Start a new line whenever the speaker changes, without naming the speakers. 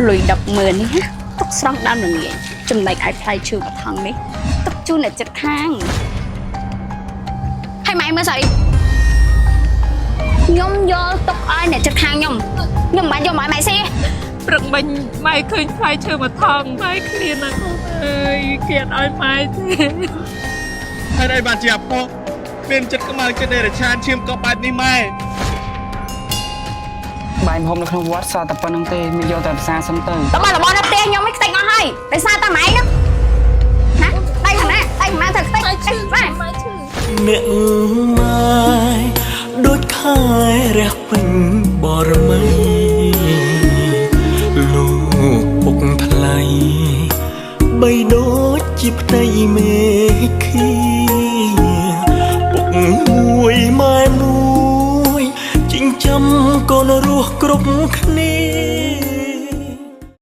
លុយ100000នេះទុកស្រង់ដើមល្ងាចចំណែកឲ្យផ្លែឈើបថងនេះទុកជូនអ្នកចិត្តខាងឲ្យម៉ែមើលស្អីខ្ញុំយកទុកឲ្យអ្នកចិត្តខាងខ្ញុំមិនបានយកមកម៉ែស៊ី
ព្រឹកមិញម៉ែឃើញផ្លែឈើមកថងម៉ែឃ្លានណាស់អើយឃ្លានឲ្យម៉ែទេ
ហើយឯងបានជាអពុមានចិត្តខ្មៅចិត្តដេរឆានឈាមក៏បែបនេះម៉ែ
បាយហូបនៅក្នុងវត្តសតែប៉ុណ្្នឹងទេមានយកតែភាសាសិនទៅ
តើបងរបស់នៅផ្ទះខ្ញុំមិនខ្ទេចអស់ហើយដោយសារតែម៉ែហ្នឹងណាដៃខាងណាដៃខាងណាទៅខ្ទេចម៉ែ
អ្នកម៉ែដូចខែរះពេញបរមីលោកពុកថ្លៃបីដូចជាផ្ទៃមេឃីពុកមួយម៉ែមួយចិញ្ចឹមកូនរស់គ្រប់គ្នា